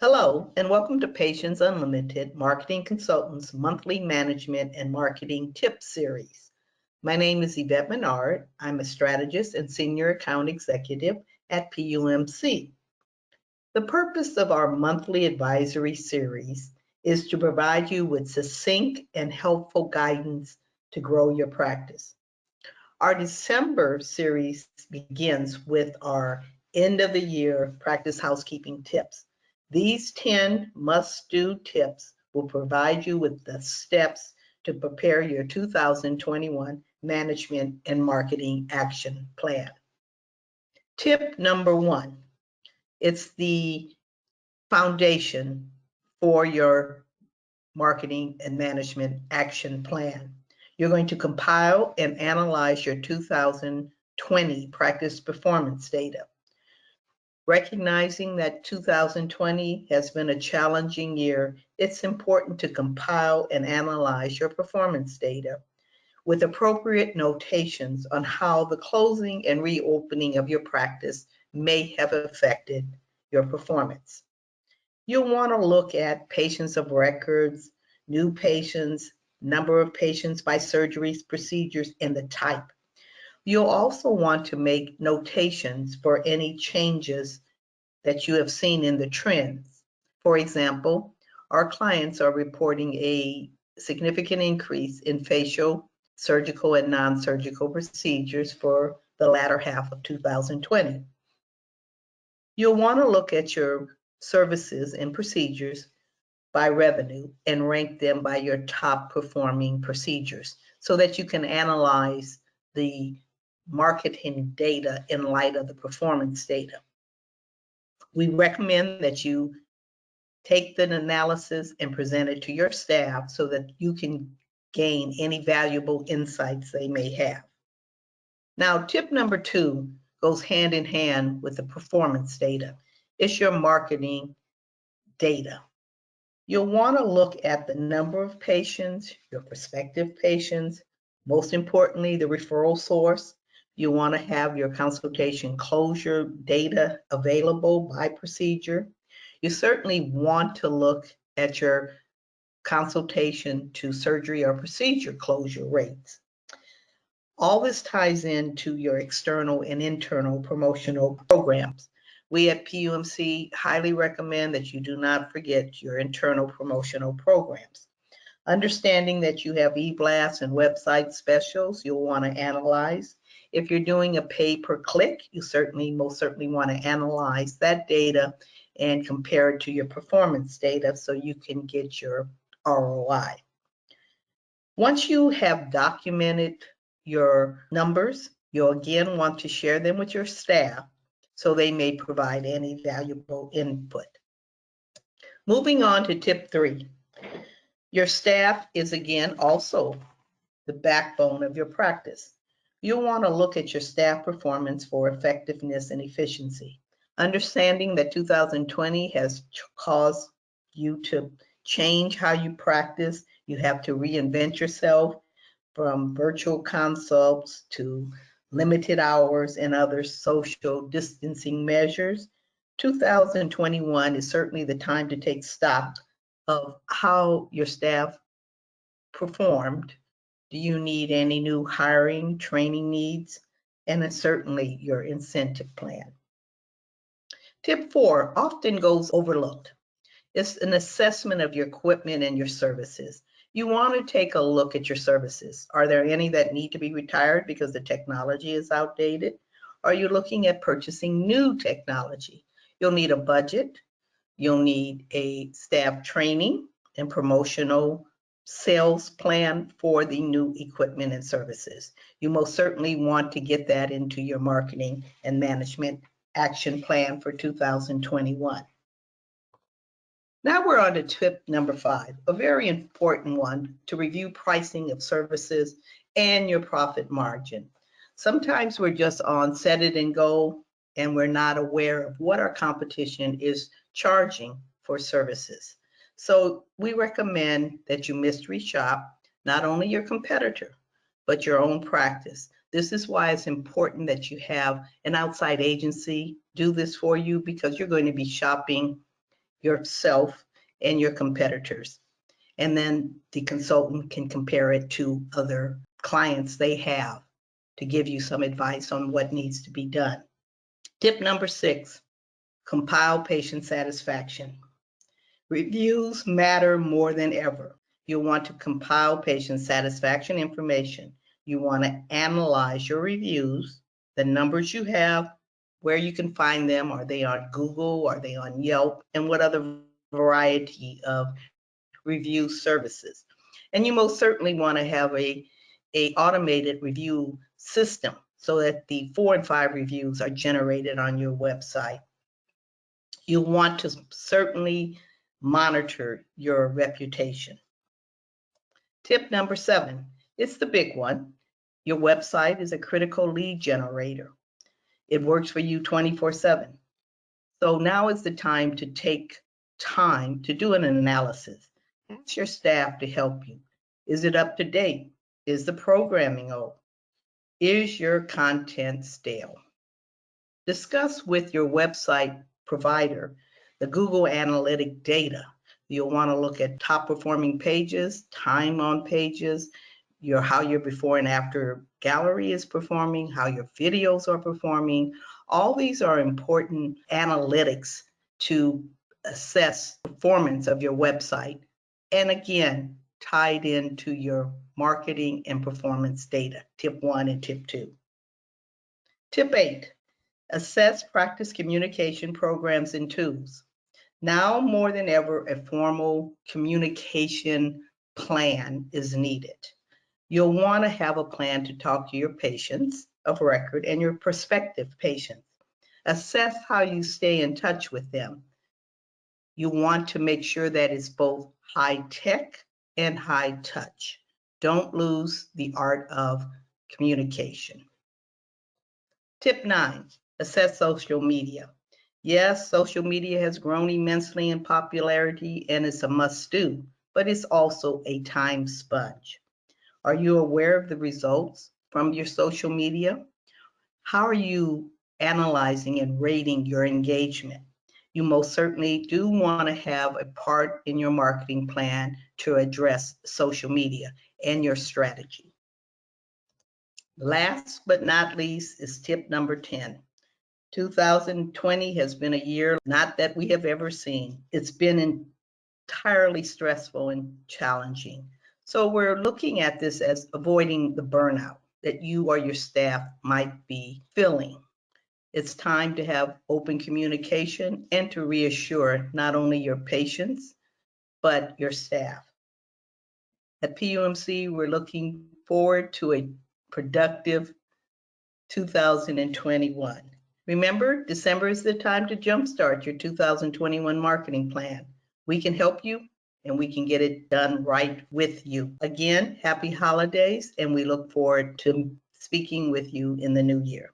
Hello, and welcome to Patients Unlimited Marketing Consultants Monthly Management and Marketing Tips Series. My name is Yvette Menard. I'm a strategist and senior account executive at PUMC. The purpose of our monthly advisory series is to provide you with succinct and helpful guidance to grow your practice. Our December series begins with our end of the year practice housekeeping tips. These 10 must-do tips will provide you with the steps to prepare your 2021 management and marketing action plan. Tip number 1, it's the foundation for your marketing and management action plan. You're going to compile and analyze your 2020 practice performance data. Recognizing that 2020 has been a challenging year, it's important to compile and analyze your performance data with appropriate notations on how the closing and reopening of your practice may have affected your performance. You'll want to look at patients of records, new patients, number of patients by surgeries, procedures, and the type. You'll also want to make notations for any changes that you have seen in the trends. For example, our clients are reporting a significant increase in facial, surgical, and non-surgical procedures for the latter half of 2020. You'll want to look at your services and procedures by revenue and rank them by your top performing procedures so that you can analyze the marketing data in light of the performance data. We recommend that you take the analysis and present it to your staff so that you can gain any valuable insights they may have. Now, tip number 2 goes hand in hand with the performance data. It's your marketing data. You'll want to look at the number of patients, your prospective patients, most importantly, the referral source. You want to have your consultation closure data available by procedure. You certainly want to look at your consultation to surgery or procedure closure rates. All this ties into your external and internal promotional programs. We at PUMC highly recommend that you do not forget your internal promotional programs. Understanding that you have e-blasts and website specials you'll want to analyze. If you're doing a pay-per-click, you most certainly want to analyze that data and compare it to your performance data so you can get your ROI. Once you have documented your numbers, you'll again want to share them with your staff so they may provide any valuable input. Moving on to tip 3. Your staff is again also the backbone of your practice. You'll want to look at your staff performance for effectiveness and efficiency. Understanding that 2020 has caused you to change how you practice, you have to reinvent yourself from virtual consults to limited hours and other social distancing measures. 2021 is certainly the time to take stock of how your staff performed. Do you need any new hiring, training needs? And then certainly your incentive plan. Tip 4 often goes overlooked. It's an assessment of your equipment and your services. You want to take a look at your services. Are there any that need to be retired because the technology is outdated? Are you looking at purchasing new technology? You'll need a budget. You'll need a staff training and promotional sales plan for the new equipment and services. You most certainly want to get that into your marketing and management action plan for 2021. Now we're on to tip number 5, a very important one, to review pricing of services and your profit margin. Sometimes we're just on set it and go, and we're not aware of what our competition is charging for services. So we recommend that you mystery shop not only your competitor, but your own practice. This is why it's important that you have an outside agency do this for you, because you're going to be shopping yourself and your competitors. And then the consultant can compare it to other clients they have to give you some advice on what needs to be done. Tip number 6, compile patient satisfaction. Reviews matter more than ever. You'll want to compile patient satisfaction information. You want to analyze your reviews, the numbers you have, where you can find them. Are they on Google? Are they on Yelp? And what other variety of review services? And you most certainly want to have a automated review system so that the 4 and 5 reviews are generated on your website. You want to certainly monitor your reputation. Tip number 7, it's the big one. Your website is a critical lead generator. It works for you 24/7. So now is the time to take time to do an analysis. Ask your staff to help you. Is it up to date? Is the programming old? Is your content stale? Discuss with your website provider the Google Analytic data. You'll want to look at top performing pages, time on pages, how your before and after gallery is performing, how your videos are performing. All these are important analytics to assess performance of your website. And again, tied into your marketing and performance data, tip 1 and tip 2. Tip 8, assess practice communication programs and tools. Now more than ever, a formal communication plan is needed. You'll want to have a plan to talk to your patients of record and your prospective patients. Assess how you stay in touch with them. You want to make sure that it's both high tech and high touch. Don't lose the art of communication. Tip 9, assess social media. Yes, social media has grown immensely in popularity and it's a must-do, but it's also a time sponge. Are you aware of the results from your social media? How are you analyzing and rating your engagement? You most certainly do want to have a part in your marketing plan to address social media and your strategy. Last but not least is tip number 10. 2020 has been a year not that we have ever seen. It's been entirely stressful and challenging. So we're looking at this as avoiding the burnout that you or your staff might be feeling. It's time to have open communication and to reassure not only your patients, but your staff. At PUMC, we're looking forward to a productive 2021. Remember, December is the time to jumpstart your 2021 marketing plan. We can help you and we can get it done right with you. Again, happy holidays, and we look forward to speaking with you in the new year.